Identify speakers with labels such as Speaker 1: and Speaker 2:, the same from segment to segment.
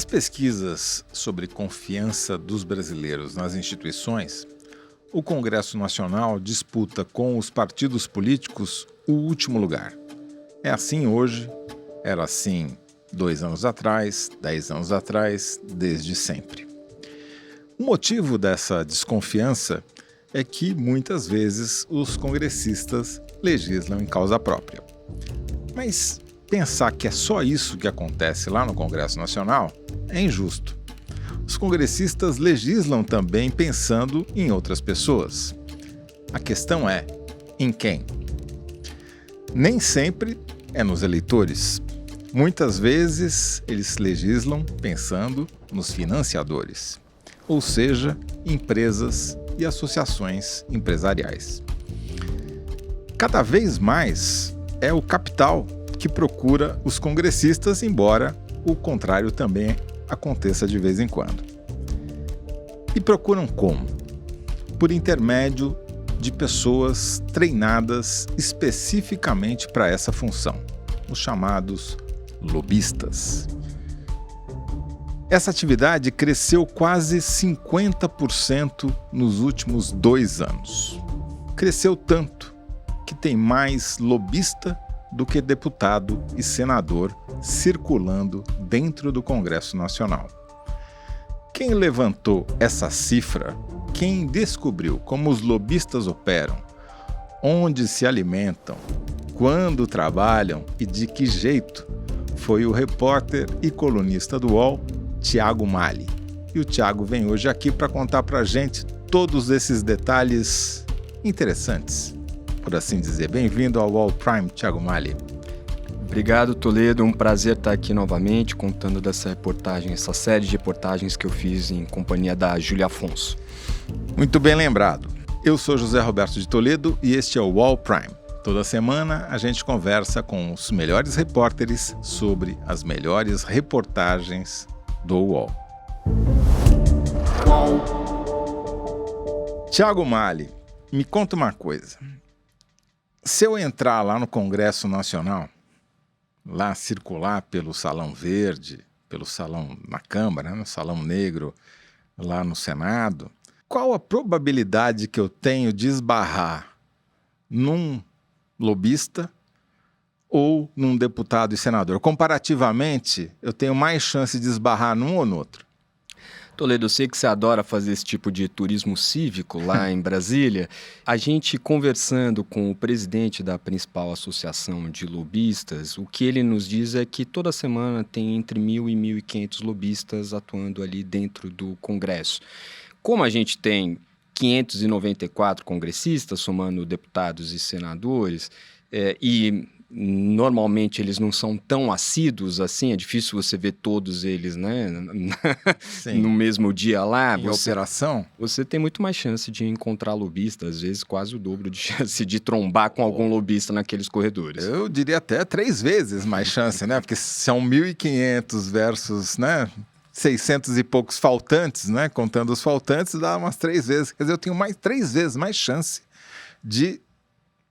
Speaker 1: Nas pesquisas sobre confiança dos brasileiros nas instituições, o Congresso Nacional disputa com os partidos políticos o último lugar. É assim hoje, era assim 2 anos atrás, 10 anos atrás, desde sempre. O motivo dessa desconfiança é que, muitas vezes, os congressistas legislam em causa própria. Mas pensar que é só isso que acontece lá no Congresso Nacional é injusto. Os congressistas legislam também pensando em outras pessoas. A questão é, em quem? Nem sempre é nos eleitores. Muitas vezes eles legislam pensando nos financiadores, ou seja, empresas e associações empresariais. Cada vez mais é o capital que procura os congressistas, embora o contrário também aconteça de vez em quando. E procuram como? Por intermédio de pessoas treinadas especificamente para essa função, os chamados lobistas. Essa atividade cresceu quase 50% nos últimos 2 anos. Cresceu tanto que tem mais lobista do que deputado e senador circulando dentro do Congresso Nacional. Quem levantou essa cifra, quem descobriu como os lobistas operam, onde se alimentam, quando trabalham e de que jeito, foi o repórter e colunista do UOL, Thiago Mali. E o Thiago vem hoje aqui para contar para a gente todos esses detalhes interessantes, por assim dizer. Bem-vindo ao UOL Prime, Thiago Mali.
Speaker 2: Obrigado, Toledo. Um prazer estar aqui novamente contando dessa reportagem, essa série de reportagens que eu fiz em companhia da Júlia Afonso.
Speaker 1: Muito bem lembrado. Eu sou José Roberto de Toledo e este é o UOL Prime. Toda semana a gente conversa com os melhores repórteres sobre as melhores reportagens do UOL. Thiago Mali, me conta uma coisa. Se eu entrar lá no Congresso Nacional, lá circular pelo Salão Verde, pelo Salão na Câmara, no Salão Negro, lá no Senado, qual a probabilidade que eu tenho de esbarrar num lobista ou num deputado e senador? Comparativamente, eu tenho mais chance de esbarrar num ou no outro.
Speaker 2: Toledo, eu sei que você adora fazer esse tipo de turismo cívico lá em Brasília. A gente conversando com o presidente da principal associação de lobistas, o que ele nos diz é que toda semana tem entre 1.000 e 1.500 lobistas atuando ali dentro do Congresso. Como a gente tem 594 congressistas, somando deputados e senadores, e normalmente eles não são tão assíduos assim, é difícil você ver todos eles, né, no mesmo dia lá.
Speaker 1: Em operação?
Speaker 2: Você tem muito mais chance de encontrar lobista, às vezes quase o dobro de chance de trombar com algum lobista naqueles corredores.
Speaker 1: Eu diria até 3 vezes mais chance, né? Porque são 1.500 versus, né, 600 e poucos faltantes, né? Contando os faltantes, dá umas 3 vezes. Quer dizer, eu tenho 3 vezes mais chance de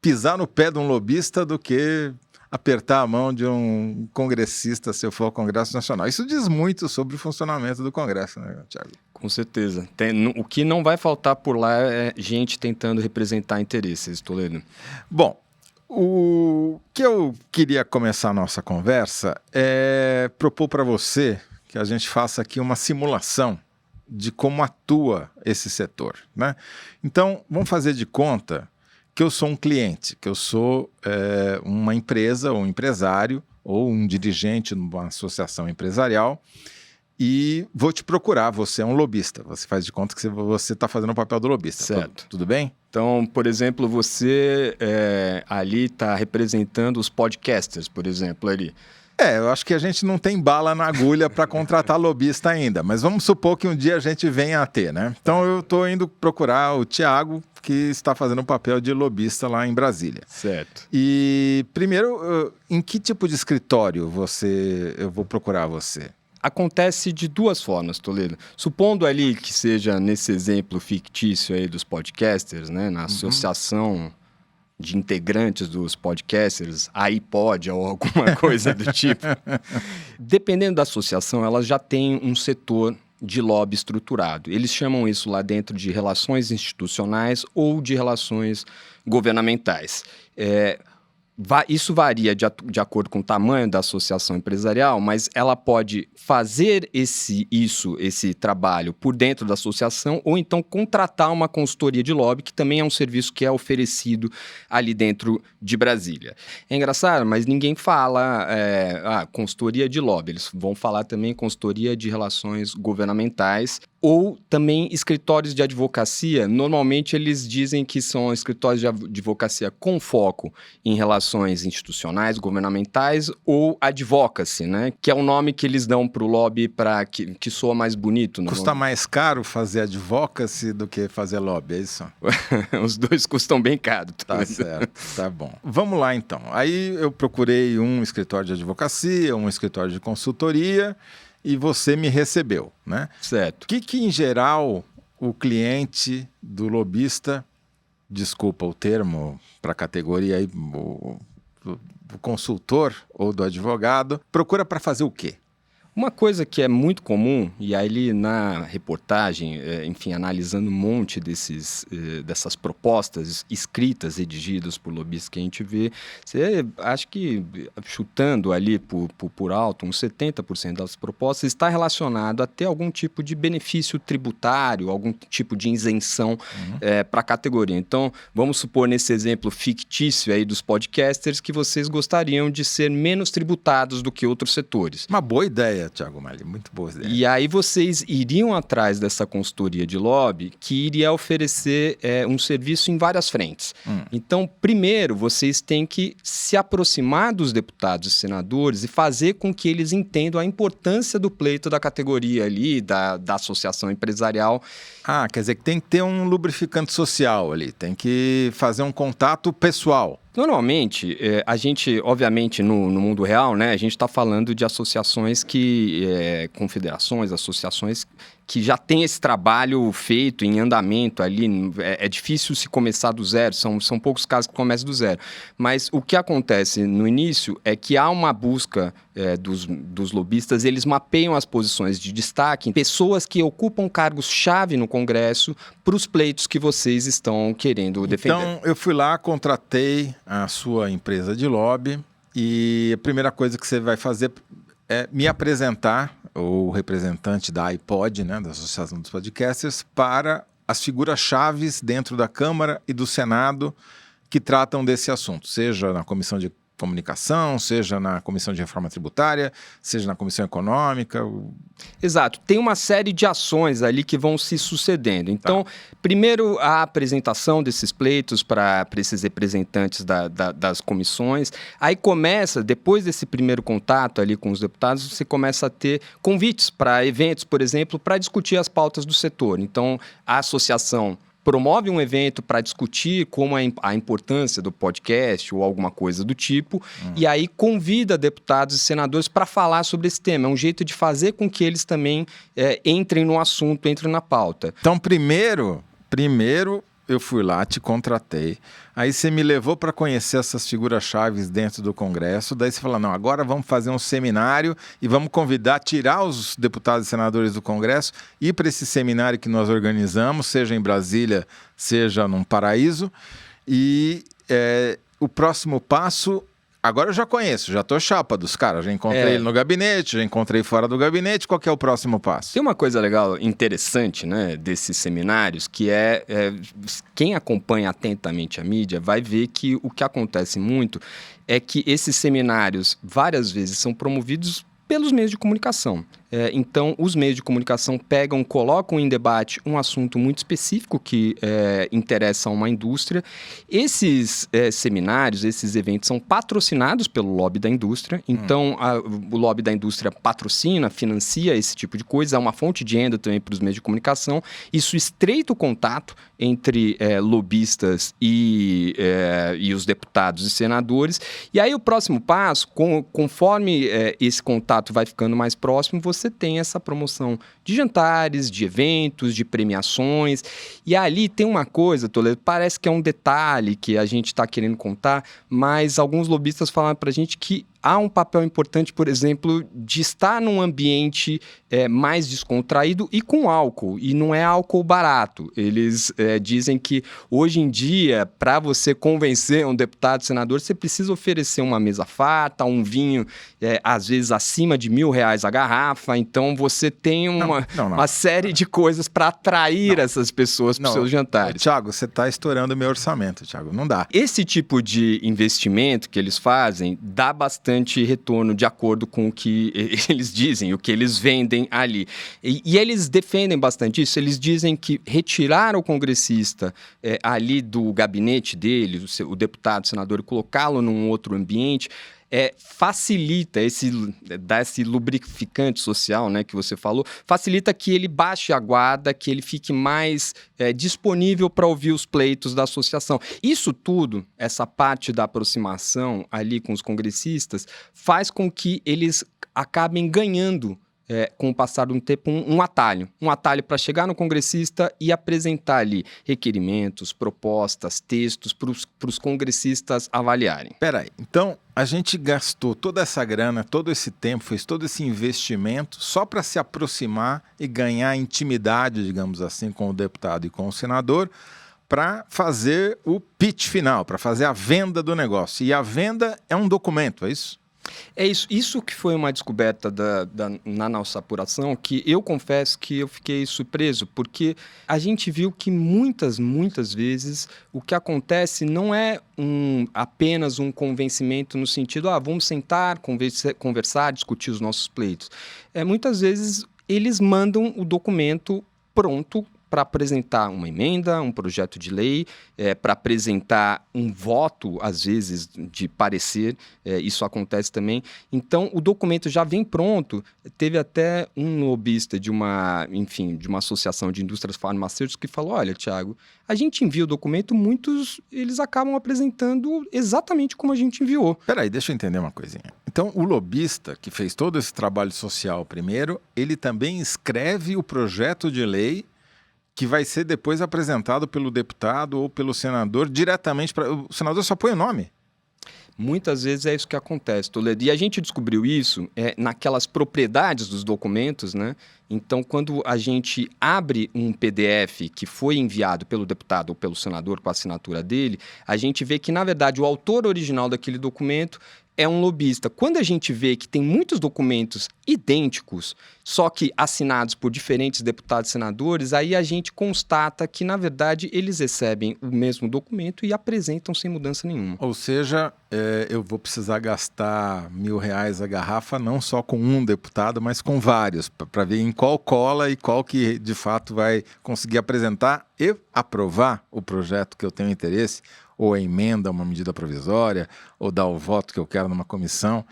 Speaker 1: pisar no pé de um lobista do que apertar a mão de um congressista se eu for ao Congresso Nacional. Isso diz muito sobre o funcionamento do Congresso, né, Thiago?
Speaker 2: Com certeza. O que não vai faltar por lá é gente tentando representar interesses, Toledo.
Speaker 1: Bom, o que eu queria começar a nossa conversa é propor para você que a gente faça aqui uma simulação de como atua esse setor, né? Então, vamos fazer de conta que eu sou um cliente, que eu sou uma empresa ou um empresário ou um dirigente numa associação empresarial e vou te procurar, você é um lobista, você faz de conta que você está fazendo o papel do lobista.
Speaker 2: Certo.
Speaker 1: Tudo bem?
Speaker 2: Então, por exemplo, você ali está representando os podcasters, por exemplo, ali.
Speaker 1: Eu acho que a gente não tem bala na agulha para contratar lobista ainda, mas vamos supor que um dia a gente venha a ter, né? Então eu estou indo procurar o Thiago, que está fazendo o papel de lobista lá em Brasília.
Speaker 2: Certo.
Speaker 1: E primeiro, em que tipo de escritório eu vou procurar você?
Speaker 2: Acontece de 2 formas, Toledo. Supondo ali que seja nesse exemplo fictício aí dos podcasters, né, na associação de integrantes dos podcasters, iPod ou alguma coisa do tipo. Dependendo da associação, elas já têm um setor de lobby estruturado. Eles chamam isso lá dentro de relações institucionais ou de relações governamentais. Isso varia de acordo com o tamanho da associação empresarial, mas ela pode fazer esse trabalho por dentro da associação ou então contratar uma consultoria de lobby, que também é um serviço que é oferecido ali dentro de Brasília. É engraçado, mas ninguém fala consultoria de lobby. Eles vão falar também consultoria de relações governamentais ou também escritórios de advocacia. Normalmente eles dizem que são escritórios de advocacia com foco em relações institucionais, governamentais ou advocacy, né? Que é o nome que eles dão para o lobby que soa mais bonito.
Speaker 1: Custa mais caro fazer advocacy do que fazer lobby, é isso?
Speaker 2: Os dois custam bem caro.
Speaker 1: Tá certo, tá bom. Vamos lá então. Aí eu procurei um escritório de advocacia, um escritório de consultoria, e você me recebeu, né?
Speaker 2: Certo.
Speaker 1: O que em geral o cliente do lobista, desculpa o termo para a categoria aí, do consultor ou do advogado, procura para fazer o quê?
Speaker 2: Uma coisa que é muito comum, e aí na reportagem, enfim, analisando um monte dessas propostas escritas, redigidas por lobistas que a gente vê, você acha que, chutando ali por alto, uns 70% das propostas está relacionado a ter algum tipo de benefício tributário, algum tipo de isenção para a categoria. Então, vamos supor nesse exemplo fictício aí dos podcasters que vocês gostariam de ser menos tributados do que outros setores.
Speaker 1: Uma boa ideia, Thiago Malli, muito boa ideia.
Speaker 2: E aí vocês iriam atrás dessa consultoria de lobby que iria oferecer um serviço em várias frentes. Então, primeiro, vocês têm que se aproximar dos deputados e senadores e fazer com que eles entendam a importância do pleito da categoria ali, da associação empresarial.
Speaker 1: Quer dizer que tem que ter um lubrificante social ali, tem que fazer um contato pessoal.
Speaker 2: Normalmente, a gente, obviamente, no mundo real, né, a gente está falando de associações confederações, associações que já têm esse trabalho feito em andamento ali. É difícil se começar do zero, são poucos casos que começam do zero. Mas o que acontece no início é que há uma busca dos lobistas, eles mapeiam as posições de destaque, pessoas que ocupam cargos-chave no Congresso para os pleitos que vocês estão querendo defender.
Speaker 1: Então, eu fui lá, contratei a sua empresa de lobby e a primeira coisa que você vai fazer é me apresentar o representante da iPod, né, da Associação dos Podcasters, para as figuras-chaves dentro da Câmara e do Senado que tratam desse assunto, seja na Comissão de Comunicação, seja na Comissão de Reforma Tributária, seja na Comissão Econômica.
Speaker 2: Exato. Tem uma série de ações ali que vão se sucedendo. Então, primeiro a apresentação desses pleitos para esses representantes das comissões. Aí começa, depois desse primeiro contato ali com os deputados, você começa a ter convites para eventos, por exemplo, para discutir as pautas do setor. Então, a associação promove um evento para discutir como a importância do podcast ou alguma coisa do tipo, e aí convida deputados e senadores para falar sobre esse tema. É um jeito de fazer com que eles também entrem no assunto, entrem na pauta.
Speaker 1: Então, primeiro eu fui lá, te contratei, aí você me levou para conhecer essas figuras-chave dentro do Congresso, daí você falou, não, agora vamos fazer um seminário e vamos tirar os deputados e senadores do Congresso, ir para esse seminário que nós organizamos, seja em Brasília, seja num Paraíso, e o próximo passo... Agora eu já conheço, já tô chapa dos caras, já encontrei ele no gabinete, já encontrei fora do gabinete, qual que é o próximo passo?
Speaker 2: Tem uma coisa legal, interessante, né, desses seminários, que quem acompanha atentamente a mídia vai ver que o que acontece muito é que esses seminários, várias vezes, são promovidos pelos meios de comunicação. Então, os meios de comunicação colocam em debate um assunto muito específico que interessa a uma indústria. Esses seminários, esses eventos são patrocinados pelo lobby da indústria. Então, o lobby da indústria patrocina, financia esse tipo de coisa. É uma fonte de renda também para os meios de comunicação. Isso estreita o contato entre lobistas e os deputados e senadores. E aí, o próximo passo, conforme esse contato vai ficando mais próximo, você você tem essa promoção de jantares, de eventos, de premiações. E ali tem uma coisa, Toledo, parece que é um detalhe que a gente está querendo contar, mas alguns lobistas falaram para a gente que há um papel importante, por exemplo, de estar num ambiente mais descontraído e com álcool. E não é álcool barato. Eles dizem que, hoje em dia, para você convencer um deputado, senador, você precisa oferecer uma mesa farta, um vinho, às vezes, acima de R$1.000 a garrafa. Então, você tem uma série de coisas para atrair essas pessoas para os seus jantares.
Speaker 1: Thiago, você está estourando o meu orçamento, Thiago. Não dá.
Speaker 2: Esse tipo de investimento que eles fazem dá bastante retorno de acordo com o que eles dizem, o que eles vendem ali. E eles defendem bastante isso. Eles dizem que retirar o congressista ali do gabinete dele, o deputado, o senador, e colocá-lo num outro ambiente, facilita dá esse lubrificante social, né, que você falou, facilita que ele baixe a guarda, que ele fique mais disponível para ouvir os pleitos da associação. Isso tudo, essa parte da aproximação ali com os congressistas, faz com que eles acabem ganhando com o passar de um tempo, um atalho para chegar no congressista e apresentar ali requerimentos, propostas, textos para os congressistas avaliarem.
Speaker 1: Peraí, então a gente gastou toda essa grana, todo esse tempo, fez todo esse investimento só para se aproximar e ganhar intimidade, digamos assim, com o deputado e com o senador, para fazer o pitch final, para fazer a venda do negócio. E a venda é um documento, é isso?
Speaker 2: É isso que foi uma descoberta na nossa apuração, que eu confesso que eu fiquei surpreso, porque a gente viu que muitas vezes o que acontece não é apenas um convencimento no sentido, vamos sentar, conversar, discutir os nossos pleitos. Muitas vezes eles mandam o documento pronto para apresentar uma emenda, um projeto de lei, para apresentar um voto, às vezes, de parecer, isso acontece também. Então, o documento já vem pronto. Teve até um lobista de uma associação de indústrias farmacêuticas que falou, olha, Thiago, a gente envia o documento, muitos eles acabam apresentando exatamente como a gente enviou.
Speaker 1: Peraí, deixa eu entender uma coisinha. Então, o lobista que fez todo esse trabalho social primeiro, ele também escreve o projeto de lei que vai ser depois apresentado pelo deputado ou pelo senador diretamente para... O senador só põe o nome?
Speaker 2: Muitas vezes é isso que acontece, Toledo. E a gente descobriu isso naquelas propriedades dos documentos, né? Então, quando a gente abre um PDF que foi enviado pelo deputado ou pelo senador com a assinatura dele, a gente vê que, na verdade, o autor original daquele documento é um lobista. Quando a gente vê que tem muitos documentos idênticos, só que assinados por diferentes deputados e senadores, aí a gente constata que, na verdade, eles recebem o mesmo documento e apresentam sem mudança nenhuma.
Speaker 1: Ou seja, eu vou precisar gastar R$1.000 a garrafa, não só com um deputado, mas com vários, para ver em qual cola e qual que, de fato, vai conseguir apresentar e aprovar o projeto que eu tenho interesse, ou a emenda, uma medida provisória, ou dar o voto que eu quero numa comissão.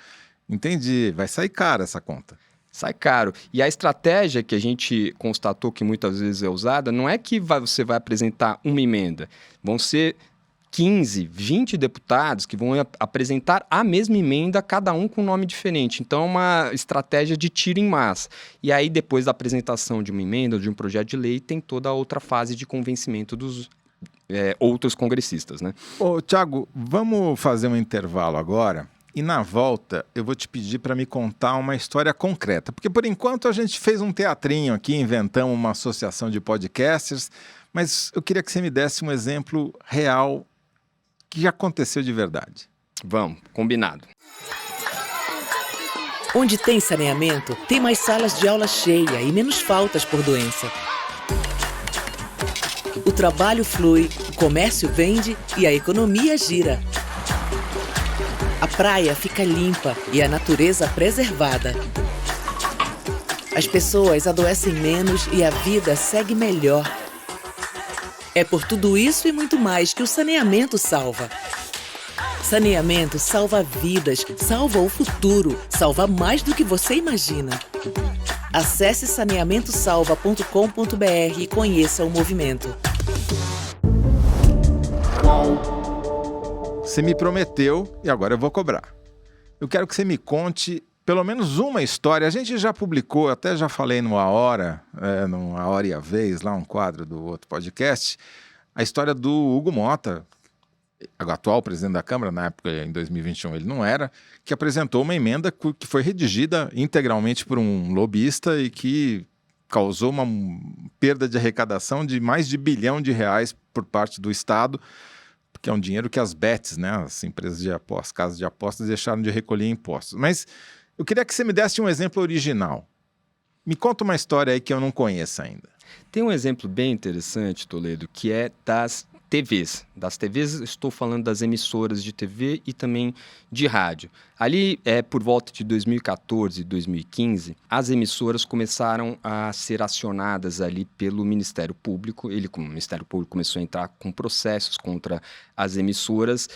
Speaker 1: Entendi, vai sair cara essa conta.
Speaker 2: Sai caro. E a estratégia que a gente constatou que muitas vezes é usada, não é que você vai apresentar uma emenda, vão ser 15, 20 deputados que vão apresentar a mesma emenda, cada um com um nome diferente. Então, é uma estratégia de tiro em massa. E aí, depois da apresentação de uma emenda ou de um projeto de lei, tem toda a outra fase de convencimento dos outros congressistas, né?
Speaker 1: Ô, Thiago, vamos fazer um intervalo agora e na volta eu vou te pedir para me contar uma história concreta, porque por enquanto a gente fez um teatrinho aqui, inventamos uma associação de podcasters, mas eu queria que você me desse um exemplo real que já aconteceu de verdade.
Speaker 2: Vamos, combinado.
Speaker 3: Onde tem saneamento, tem mais salas de aula cheia e menos faltas por doença. O trabalho flui, o comércio vende e a economia gira. A praia fica limpa e a natureza preservada. As pessoas adoecem menos e a vida segue melhor. É por tudo isso e muito mais que o saneamento salva. Saneamento salva vidas, salva o futuro, salva mais do que você imagina. Acesse saneamentosalva.com.br e conheça o movimento.
Speaker 1: Você me prometeu e agora eu vou cobrar. Eu quero que você me conte pelo menos uma história. A gente já publicou, até já falei no A Hora e a Vez, lá um quadro do outro podcast, a história do Hugo Motta, o atual presidente da Câmara, na época, em 2021, ele não era, que apresentou uma emenda que foi redigida integralmente por um lobista e que causou uma perda de arrecadação de mais de R$ 1 bilhão por parte do Estado, que é um dinheiro que as bets, né, as empresas de apostas, casas de apostas, deixaram de recolher impostos. Mas eu queria que você me desse um exemplo original. Me conta uma história aí que eu não conheço ainda.
Speaker 2: Tem um exemplo bem interessante, Toledo, que é das TVs. Das TVs, estou falando das emissoras de TV e também de rádio. Ali, por volta de 2014 e 2015, as emissoras começaram a ser acionadas ali pelo Ministério Público. O Ministério Público começou a entrar com processos contra as emissoras,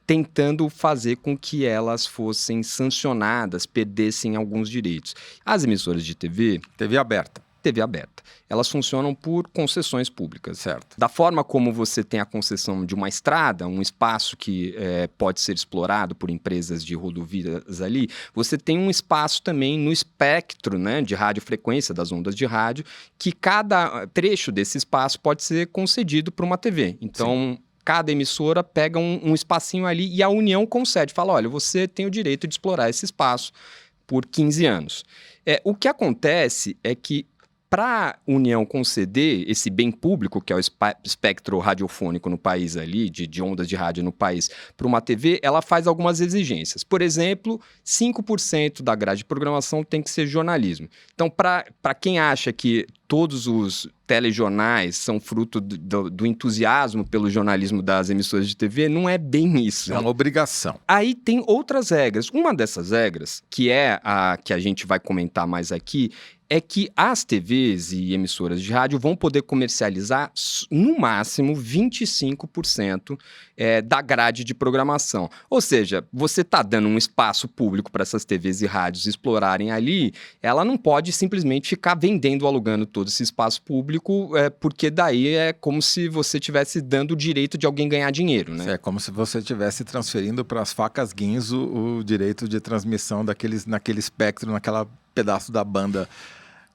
Speaker 2: tentando fazer com que elas fossem sancionadas, perdessem alguns direitos. As emissoras de TV...
Speaker 1: TV aberta.
Speaker 2: TV aberta. Elas funcionam por concessões públicas.
Speaker 1: Certo.
Speaker 2: Da forma como você tem a concessão de uma estrada, um espaço que pode ser explorado por empresas de rodovias ali, você tem um espaço também no espectro, né, de radiofrequência, das ondas de rádio, que cada trecho desse espaço pode ser concedido para uma TV. Então... Sim. Cada emissora pega um espacinho ali e a União concede. Fala, olha, você tem o direito de explorar esse espaço por 15 anos. O que acontece é que para a União conceder esse bem público, que é o espectro radiofônico no país ali, de ondas de rádio no país, para uma TV, ela faz algumas exigências. Por exemplo, 5% da grade de programação tem que ser jornalismo. Então, para quem acha que todos os telejornais são fruto do entusiasmo pelo jornalismo das emissoras de TV, não é bem isso.
Speaker 1: É uma obrigação.
Speaker 2: Aí tem outras regras. Uma dessas regras, que é a que a gente vai comentar mais aqui, é que as TVs e emissoras de rádio vão poder comercializar, no máximo, 25% da grade de programação. Ou seja, você está dando um espaço público para essas TVs e rádios explorarem ali, ela não pode simplesmente ficar vendendo ou alugando todo esse espaço público, porque daí é como se você estivesse dando o direito de alguém ganhar dinheiro, né?
Speaker 1: É como se você estivesse transferindo para as facas guins o direito de transmissão naquele espectro, naquela pedaço da banda,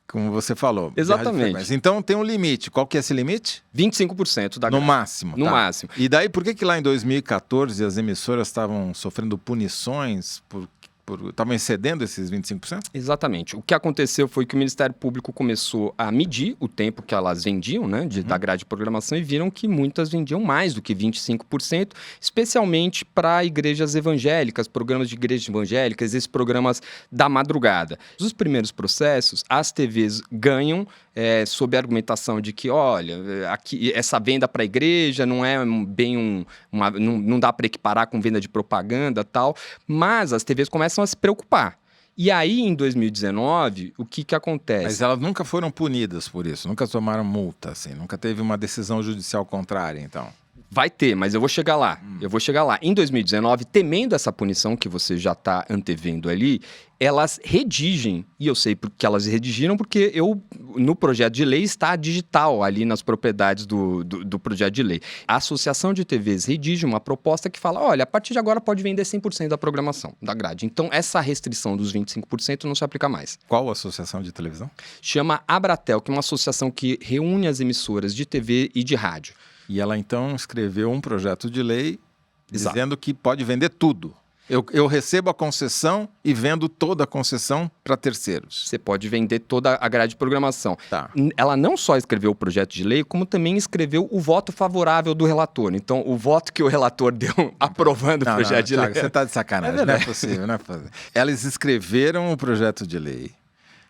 Speaker 1: como você falou.
Speaker 2: Exatamente.
Speaker 1: Então tem um limite. Qual que é esse limite?
Speaker 2: 25% da grade.
Speaker 1: No máximo.
Speaker 2: No máximo.
Speaker 1: E daí, por que lá em 2014 as emissoras estavam sofrendo punições estavam excedendo esses 25%?
Speaker 2: Exatamente. O que aconteceu foi que o Ministério Público começou a medir o tempo que elas vendiam, né, da grade de programação, e viram que muitas vendiam mais do que 25%, especialmente para igrejas evangélicas, programas de igrejas evangélicas, esses programas da madrugada. Nos primeiros processos, as TVs ganham sob a argumentação de que, olha, aqui, essa venda para a igreja não é bem não dá para equiparar com venda de propaganda e tal, mas as TVs começam a se preocupar. E aí, em 2019, o que acontece?
Speaker 1: Mas elas nunca foram punidas por isso, nunca tomaram multa, assim, nunca teve uma decisão judicial contrária, então.
Speaker 2: Vai ter, mas eu vou chegar lá. Em 2019, temendo essa punição que você já está antevendo ali, elas redigem, e eu sei que elas redigiram porque no projeto de lei está digital ali nas propriedades do projeto de lei. A Associação de TVs redige uma proposta que fala, olha, a partir de agora pode vender 100% da programação, da grade. Então, essa restrição dos 25% não se aplica mais.
Speaker 1: Qual associação de televisão?
Speaker 2: Chama Abratel, que é uma associação que reúne as emissoras de TV e de rádio.
Speaker 1: E ela, então, escreveu um projeto de lei dizendo que pode vender tudo. Eu recebo a concessão e vendo toda a concessão para terceiros.
Speaker 2: Você pode vender toda a grade de programação.
Speaker 1: Tá.
Speaker 2: Ela não só escreveu o projeto de lei, como também escreveu o voto favorável do relator. Então, o voto que o relator deu aprovando o projeto de lei...
Speaker 1: Você está de sacanagem, não é possível, não é possível. Elas escreveram o projeto de lei,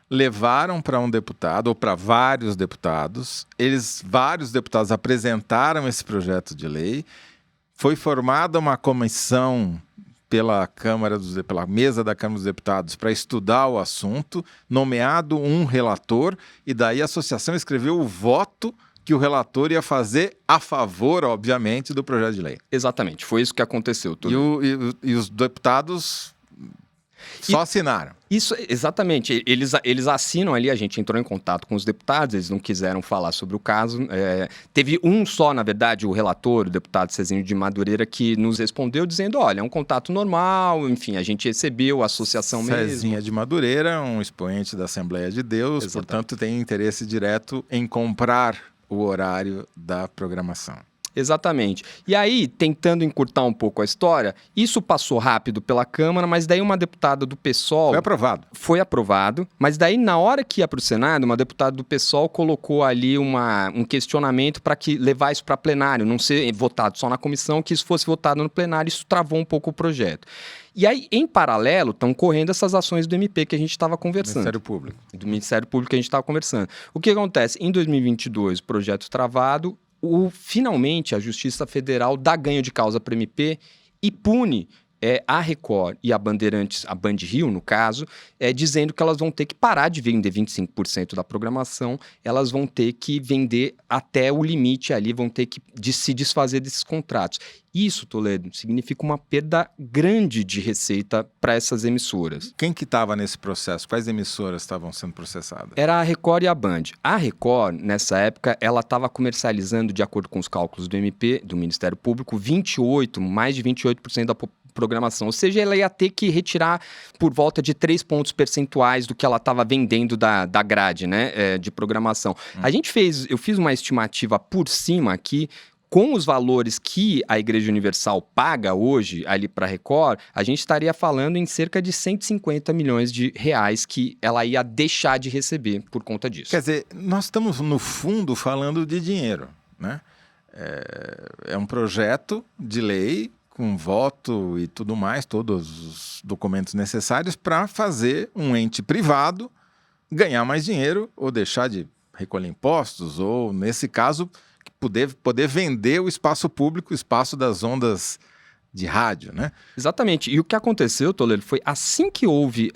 Speaker 1: levaram para um deputado ou para vários deputados, vários deputados apresentaram esse projeto de lei, foi formada uma comissão pela mesa da Câmara dos Deputados para estudar o assunto, nomeado um relator, e daí a associação escreveu o voto que o relator ia fazer a favor, obviamente, do projeto de lei.
Speaker 2: Exatamente, foi isso que aconteceu.
Speaker 1: E os deputados Só assinaram.
Speaker 2: Isso, exatamente. Eles assinam ali, a gente entrou em contato com os deputados, eles não quiseram falar sobre o caso. Teve um só, na verdade, o relator, o deputado Cezinho de Madureira, que nos respondeu dizendo, olha, é um contato normal, enfim, a gente recebeu a associação mesmo.
Speaker 1: Cezinha de Madureira, um expoente da Assembleia de Deus, exatamente. Portanto, tem interesse direto em comprar o horário da programação.
Speaker 2: Exatamente. E aí, tentando encurtar um pouco a história, isso passou rápido pela Câmara, mas daí uma deputada do PSOL... Foi aprovado, mas daí na hora que ia para o Senado, uma deputada do PSOL colocou ali um questionamento para que levar isso para plenário, não ser votado só na comissão, que isso fosse votado no plenário, isso travou um pouco o projeto. E aí, em paralelo, estão correndo essas ações do MP que a gente estava conversando. Do Ministério Público que a gente estava conversando. O que acontece? Em 2022, o projeto travado, finalmente a Justiça Federal dá ganho de causa para o MP e pune a Record e a Bandeirantes, a Band Rio, no caso, dizendo que elas vão ter que parar de vender 25% da programação, elas vão ter que vender até o limite ali, vão ter que se desfazer desses contratos. Isso, Toledo, significa uma perda grande de receita para essas emissoras.
Speaker 1: Quem que estava nesse processo? Quais emissoras estavam sendo processadas?
Speaker 2: Era a Record e a Band. A Record, nessa época, ela estava comercializando, de acordo com os cálculos do MP, do Ministério Público, mais de 28% da programação. Ou seja, ela ia ter que retirar por volta de 3 pontos percentuais do que ela estava vendendo da grade, né, de programação. Eu fiz uma estimativa por cima aqui, com os valores que a Igreja Universal paga hoje ali para a Record, a gente estaria falando em cerca de 150 milhões de reais que ela ia deixar de receber por conta disso.
Speaker 1: Quer dizer, nós estamos, no fundo, falando de dinheiro, né? É um projeto de lei com voto e tudo mais, todos os documentos necessários para fazer um ente privado ganhar mais dinheiro ou deixar de recolher impostos ou, nesse caso, poder vender o espaço público, o espaço das ondas de rádio, né?
Speaker 2: Exatamente. E o que aconteceu, Toledo, foi assim que houve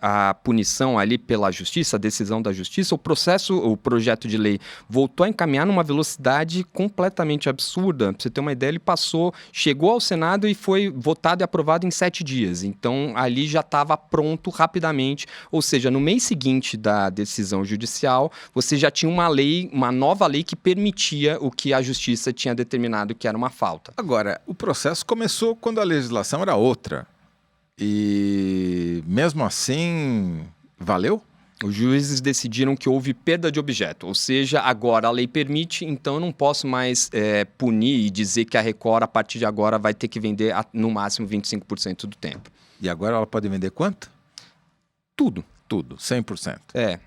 Speaker 2: a punição ali pela Justiça, a decisão da Justiça, o projeto de lei voltou a encaminhar numa velocidade completamente absurda. Pra você ter uma ideia, ele chegou ao Senado e foi votado e aprovado em 7 dias. Então, ali já estava pronto rapidamente. Ou seja, no mês seguinte da decisão judicial, você já tinha uma nova lei que permitia o que a Justiça tinha determinado que era uma falta.
Speaker 1: Agora, o processo começou quando a legislação era outra. E mesmo assim, valeu?
Speaker 2: Os juízes decidiram que houve perda de objeto, ou seja, agora a lei permite, então eu não posso mais punir e dizer que a Record, a partir de agora, vai ter que vender no máximo 25% do tempo.
Speaker 1: E agora ela pode vender quanto?
Speaker 2: Tudo.
Speaker 1: Tudo, 100%.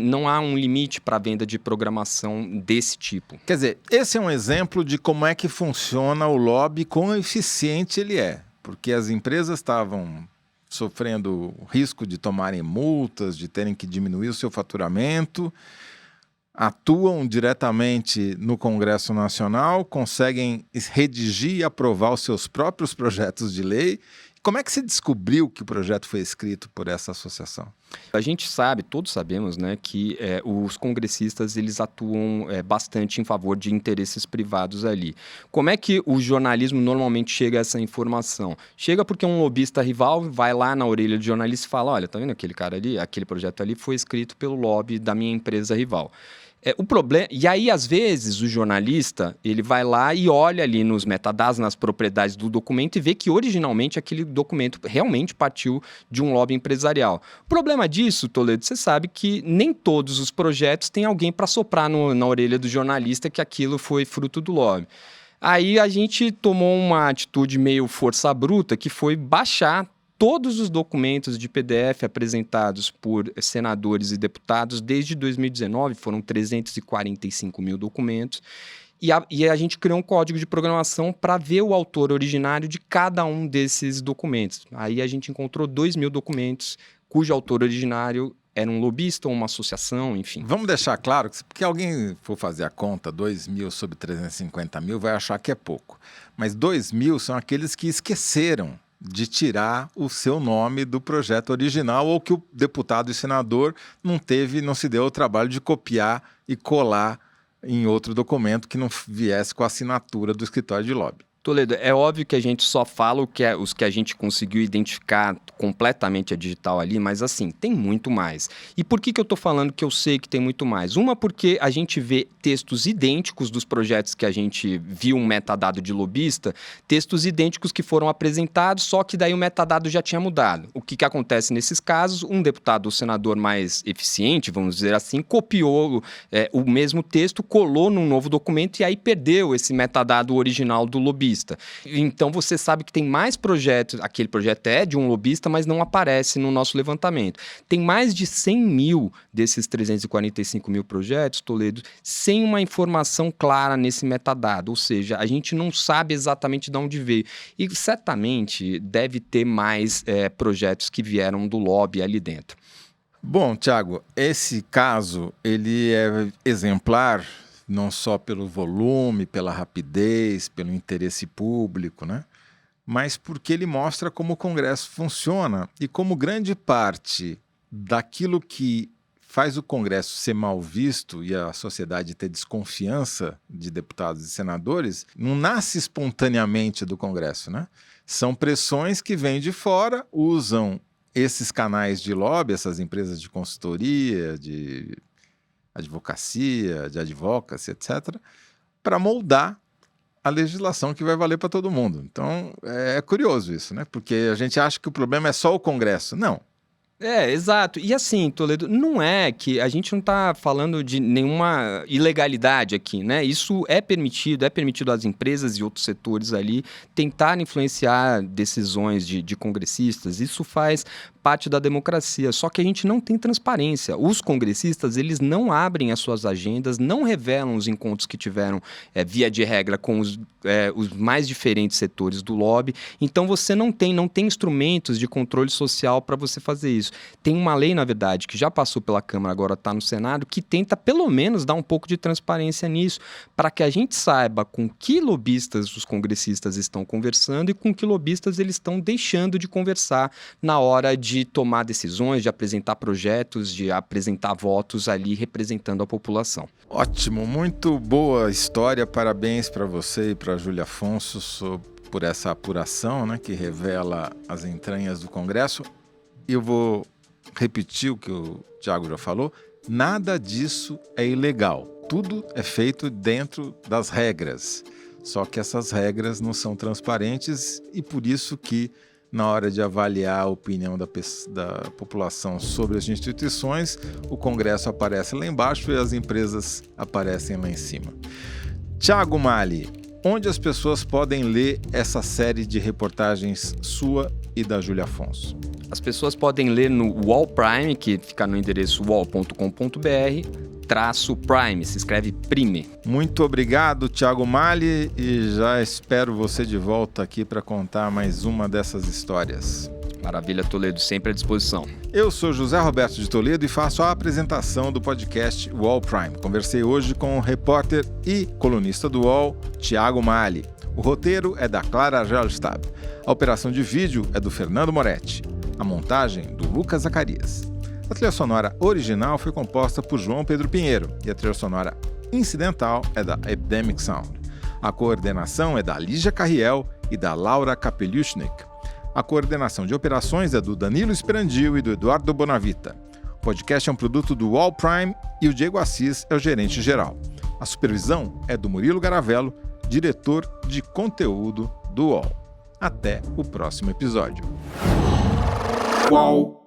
Speaker 2: Não há um limite para a venda de programação desse tipo.
Speaker 1: Quer dizer, esse é um exemplo de como é que funciona o lobby, quão eficiente ele é. Porque as empresas estavam sofrendo o risco de tomarem multas, de terem que diminuir o seu faturamento, atuam diretamente no Congresso Nacional, conseguem redigir e aprovar os seus próprios projetos de lei. Como é que se descobriu que o projeto foi escrito por essa associação?
Speaker 2: A gente sabe, todos sabemos, né, que os congressistas eles atuam bastante em favor de interesses privados ali. Como é que o jornalismo normalmente chega a essa informação? Chega porque um lobista rival vai lá na orelha do jornalista e fala, olha, tá vendo aquele cara ali? Aquele projeto ali foi escrito pelo lobby da minha empresa rival. O problema, e aí, às vezes, o jornalista ele vai lá e olha ali nos metadados, nas propriedades do documento e vê que originalmente aquele documento realmente partiu de um lobby empresarial. O problema disso, Toledo, você sabe que nem todos os projetos têm alguém para soprar na orelha do jornalista que aquilo foi fruto do lobby. Aí a gente tomou uma atitude meio força bruta, que foi baixar todos os documentos de PDF apresentados por senadores e deputados desde 2019, foram 345 mil documentos, e a gente criou um código de programação para ver o autor originário de cada um desses documentos. Aí a gente encontrou 2.000 documentos cujo autor originário era um lobista ou uma associação, enfim.
Speaker 1: Vamos deixar claro que, porque alguém for fazer a conta, 2.000 sobre 350 mil, vai achar que é pouco. Mas 2.000 são aqueles que esqueceram de tirar o seu nome do projeto original ou que o deputado e senador não se deu o trabalho de copiar e colar em outro documento que não viesse com a assinatura do escritório de lobby.
Speaker 2: Toledo, é óbvio que a gente só fala os que a gente conseguiu identificar completamente a digital ali, mas assim, tem muito mais. E por que eu estou falando que eu sei que tem muito mais? Uma, porque a gente vê textos idênticos dos projetos que a gente viu um metadado de lobista, textos idênticos que foram apresentados, só que daí o metadado já tinha mudado. O que acontece nesses casos? Um deputado ou senador mais eficiente, vamos dizer assim, copiou o mesmo texto, colou num novo documento e aí perdeu esse metadado original do lobista. Então você sabe que tem mais projetos, aquele projeto é de um lobista, mas não aparece no nosso levantamento. Tem mais de 100 mil desses 345 mil projetos, Toledo, sem uma informação clara nesse metadado, ou seja, a gente não sabe exatamente de onde veio. E certamente deve ter mais projetos que vieram do lobby ali dentro.
Speaker 1: Bom, Thiago, esse caso ele é exemplar não só pelo volume, pela rapidez, pelo interesse público, né? Mas porque ele mostra como o Congresso funciona e como grande parte daquilo que faz o Congresso ser mal visto e a sociedade ter desconfiança de deputados e senadores não nasce espontaneamente do Congresso, né? São pressões que vêm de fora, usam esses canais de lobby, essas empresas de consultoria, de advocacia, de advocacy, etc., para moldar a legislação que vai valer para todo mundo. Então, é curioso isso, né? Porque a gente acha que o problema é só o Congresso. Não.
Speaker 2: Exato. E assim, Toledo, não é que a gente não está falando de nenhuma ilegalidade aqui, né? Isso é permitido às empresas e outros setores ali tentar influenciar decisões de congressistas. Isso faz parte da democracia, só que a gente não tem transparência. Os congressistas, eles não abrem as suas agendas, não revelam os encontros que tiveram, via de regra, com os mais diferentes setores do lobby. Então, você não tem instrumentos de controle social para você fazer isso. Tem uma lei, na verdade, que já passou pela Câmara, agora está no Senado, que tenta, pelo menos, dar um pouco de transparência nisso, para que a gente saiba com que lobistas os congressistas estão conversando e com que lobistas eles estão deixando de conversar na hora de tomar decisões, de apresentar projetos, de apresentar votos ali representando a população.
Speaker 1: Ótimo, muito boa história, parabéns para você e para a Júlia Afonso por essa apuração, né, que revela as entranhas do Congresso. Eu vou repetir o que o Thiago já falou, nada disso é ilegal, tudo é feito dentro das regras, só que essas regras não são transparentes e por isso que na hora de avaliar a opinião da população sobre as instituições, o Congresso aparece lá embaixo e as empresas aparecem lá em cima. Thiago Mali, onde as pessoas podem ler essa série de reportagens sua e da Júlia Afonso?
Speaker 2: As pessoas podem ler no UOL Prime, que fica no endereço uol.com.br/Prime, se escreve Prime.
Speaker 1: Muito obrigado, Thiago Mali, e já espero você de volta aqui para contar mais uma dessas histórias.
Speaker 2: Maravilha, Toledo, sempre à disposição.
Speaker 1: Eu sou José Roberto de Toledo e faço a apresentação do podcast UOL Prime. Conversei hoje com o repórter e colunista do UOL, Thiago Mali. O roteiro é da Clara Gelstab. A operação de vídeo é do Fernando Moretti. A montagem, do Lucas Zacarias. A trilha sonora original foi composta por João Pedro Pinheiro e a trilha sonora incidental é da Epidemic Sound. A coordenação é da Lígia Carriel e da Laura Kapeliushnik. A coordenação de operações é do Danilo Esperandil e do Eduardo Bonavita. O podcast é um produto do UOL Prime e o Diego Assis é o gerente geral. A supervisão é do Murilo Garavello, diretor de conteúdo do UOL. Até o próximo episódio.
Speaker 4: UOL.